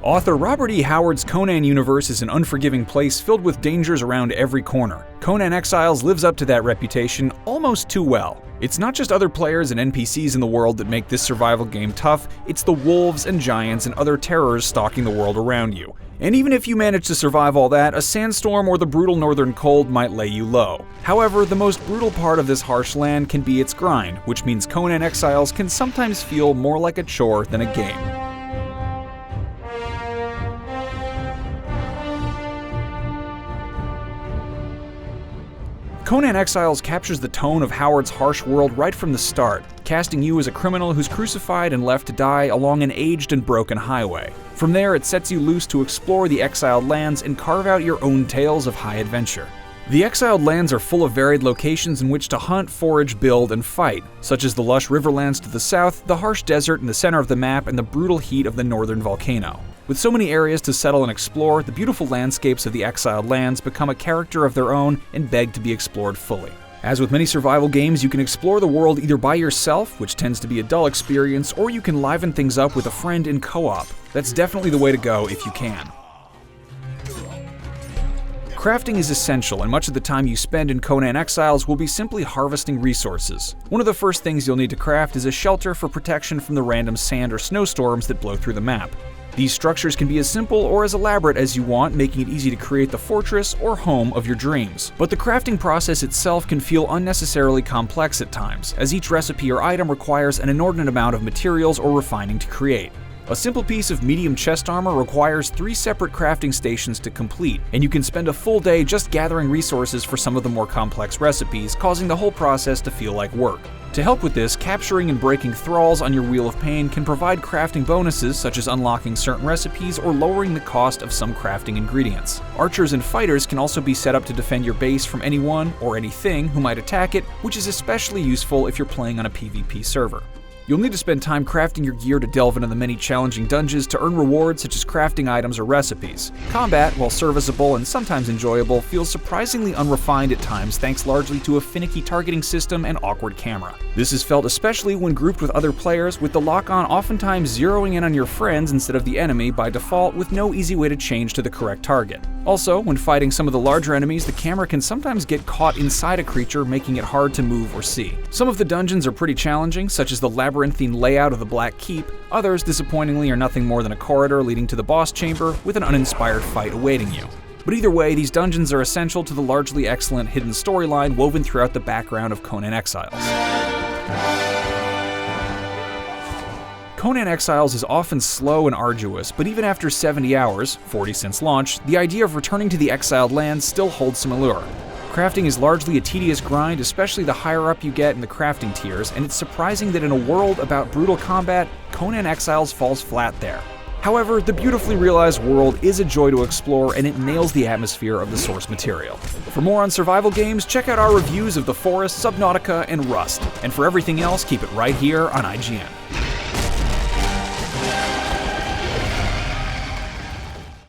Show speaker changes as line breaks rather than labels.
Author Robert E. Howard's Conan universe is an unforgiving place filled with dangers around every corner. Conan Exiles lives up to that reputation almost too well. It's not just other players and NPCs in the world that make this survival game tough, it's the wolves and giants and other terrors stalking the world around you. And even if you manage to survive all that, a sandstorm or the brutal northern cold might lay you low. However, the most brutal part of this harsh land can be its grind, which means Conan Exiles can sometimes feel more like a chore than a game. Conan Exiles captures the tone of Howard's harsh world right from the start, casting you as a criminal who's crucified and left to die along an aged and broken highway. From there, it sets you loose to explore the Exiled Lands and carve out your own tales of high adventure. The Exiled Lands are full of varied locations in which to hunt, forage, build, and fight, such as the lush riverlands to the south, the harsh desert in the center of the map, and the brutal heat of the northern volcano. With so many areas to settle and explore, the beautiful landscapes of the Exiled Lands become a character of their own and beg to be explored fully. As with many survival games, you can explore the world either by yourself, which tends to be a dull experience, or you can liven things up with a friend in co-op. That's definitely the way to go if you can. Crafting is essential, and much of the time you spend in Conan Exiles will be simply harvesting resources. One of the first things you'll need to craft is a shelter for protection from the random sand or snowstorms that blow through the map. These structures can be as simple or as elaborate as you want, making it easy to create the fortress or home of your dreams. But the crafting process itself can feel unnecessarily complex at times, as each recipe or item requires an inordinate amount of materials or refining to create. A simple piece of medium chest armor requires 3 separate crafting stations to complete, and you can spend a full day just gathering resources for some of the more complex recipes, causing the whole process to feel like work. To help with this, capturing and breaking thralls on your Wheel of Pain can provide crafting bonuses such as unlocking certain recipes or lowering the cost of some crafting ingredients. Archers and fighters can also be set up to defend your base from anyone or anything who might attack it, which is especially useful if you're playing on a PvP server. You'll need to spend time crafting your gear to delve into the many challenging dungeons to earn rewards such as crafting items or recipes. Combat, while serviceable and sometimes enjoyable, feels surprisingly unrefined at times thanks largely to a finicky targeting system and awkward camera. This is felt especially when grouped with other players, with the lock-on oftentimes zeroing in on your friends instead of the enemy by default with no easy way to change to the correct target. Also, when fighting some of the larger enemies, the camera can sometimes get caught inside a creature, making it hard to move or see. Some of the dungeons are pretty challenging, such as the labyrinthine layout of the Black Keep. Others, disappointingly, are nothing more than a corridor leading to the boss chamber with an uninspired fight awaiting you. But either way, these dungeons are essential to the largely excellent hidden storyline woven throughout the background of Conan Exiles. Conan Exiles is often slow and arduous, but even after 70 hours, 40 since launch, the idea of returning to the Exiled Lands still holds some allure. Crafting is largely a tedious grind, especially the higher up you get in the crafting tiers, and it's surprising that in a world about brutal combat, Conan Exiles falls flat there. However, the beautifully realized world is a joy to explore, and it nails the atmosphere of the source material. For more on survival games, check out our reviews of The Forest, Subnautica, and Rust. And for everything else, keep it right here on IGN.